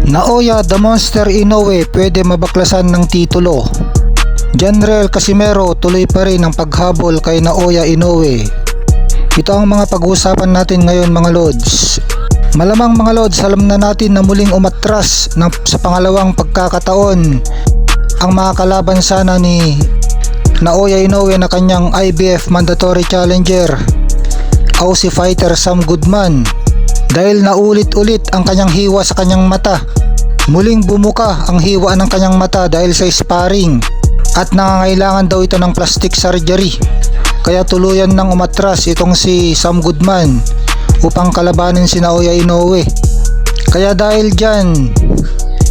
Naoya the Monster Inoue pwede mabaklasan ng titulo. Janriel Casimero tuloy pa rin ang paghabol kay Naoya Inoue. Ito ang mga pag-uusapan natin ngayon mga Lods. Malamang mga Lods, alam na natin na muling umatras sa pangalawang pagkakataon ang mga kalaban sana ni Naoya Inoue na kanyang IBF Mandatory Challenger Aussie fighter Sam Goodman, dahil naulit-ulit ang kanyang hiwa sa kanyang mata. Muling bumuka ang hiwa ng kanyang mata dahil sa sparring at nangangailangan daw ito ng plastic surgery. Kaya tuluyan nang umatras itong si Sam Goodman upang kalabanin si Naoya Inoue. Kaya dahil dyan,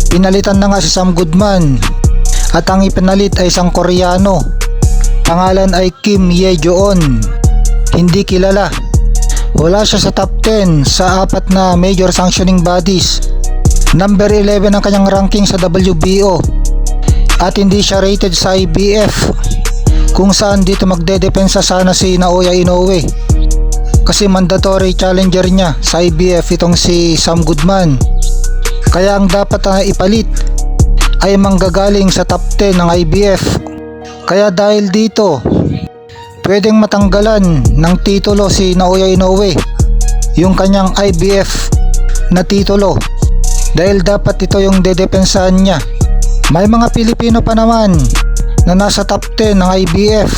pinalitan na nga si Sam Goodman at ang ipinalit ay isang Koreano. Pangalan ay Kim Ye-joon. Hindi kilala. Wala siya sa top 10 sa 4 na major sanctioning bodies. Number 11 ang kanyang ranking sa WBO at hindi siya rated sa IBF, kung saan dito magdedepensa sana si Naoya Inoue kasi mandatory challenger niya sa IBF itong si Sam Goodman. Kaya ang dapat na ipalit ay manggagaling sa top 10 ng IBF. Kaya dahil dito, pwedeng matanggalan ng titulo si Naoya Inoue, yung kanyang IBF na titulo, dahil dapat ito yung dedepensahan niya. May mga Pilipino pa naman na nasa top 10 ng IBF.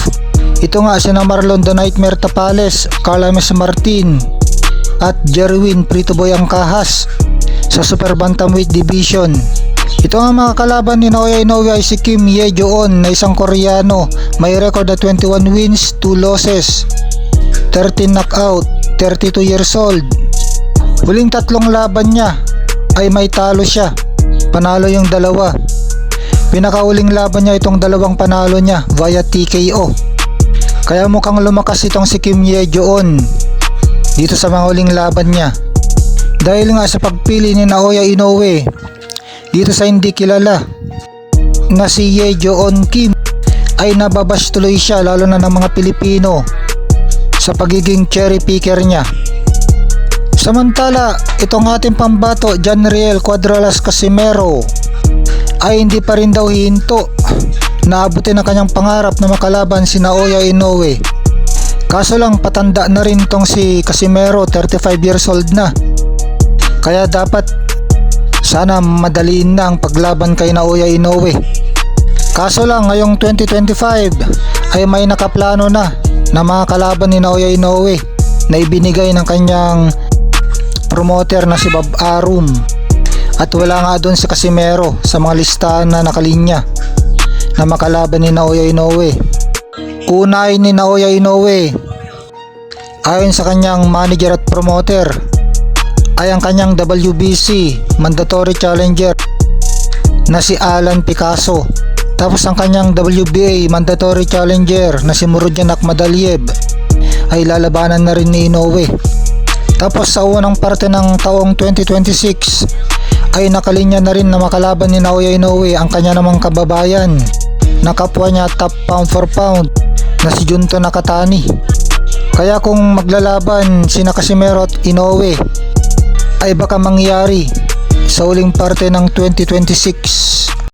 Ito nga sina Marlon the Nightmare Tapales, Carl James Martin at Jerwin Prito Boy Angkahas sa Super Bantamweight Division. Ito ang mga kalaban ni Naoya Inoue ay si Kim Ye-joon na isang Koreano, may record na 21 wins, 2 losses, 13 knockout, 32 years old. Huling 3 laban niya ay may talo siya, panalo yung 2. Pinakauling laban niya itong 2 panalo niya via TKO. Kaya mukhang lumakas itong si Kim Ye-joon dito sa mga huling laban niya, dahil nga sa pagpili ni Naoya Inoue dito sa hindi kilala na si Ye-joon Kim ay nababash tuloy siya, lalo na ng mga Pilipino, sa pagiging cherry picker niya. Samantala, itong ating pambato Janriel Cuadralas Casimero ay hindi pa rin daw hihinto na abutin ang kanyang pangarap na makalaban si Naoya Inoue. Kaso lang patanda na rin tong si Casimero, 35 years old na. Kaya dapat sana madaliin na ang paglaban kay Naoya Inoue. Kaso lang ngayong 2025 ay may nakaplano na mga kalaban ni Naoya Inoue na ibinigay ng kanyang promoter na si Bob Arum, at wala nga doon si Casimero sa mga listahan na nakalinya na makalaban ni Naoya Inoue. Unahin ni Naoya Inoue ayon sa kanyang manager at promoter ay ang kanyang WBC Mandatory Challenger na si Alan Picasso. Tapos ang kanyang WBA Mandatory Challenger na si Murodjan Akhmadaliev ay lalabanan na rin ni Inoue. Tapos sa unang parte ng taong 2026 ay nakalinya na rin na makalaban ni Naoya Inoue ang kanya namang kababayan na kapwa niya top pound for pound na si Junto Nakatani. Kaya kung maglalaban sina Casimero at Inoue ay baka mangyari sa uling parte ng 2026.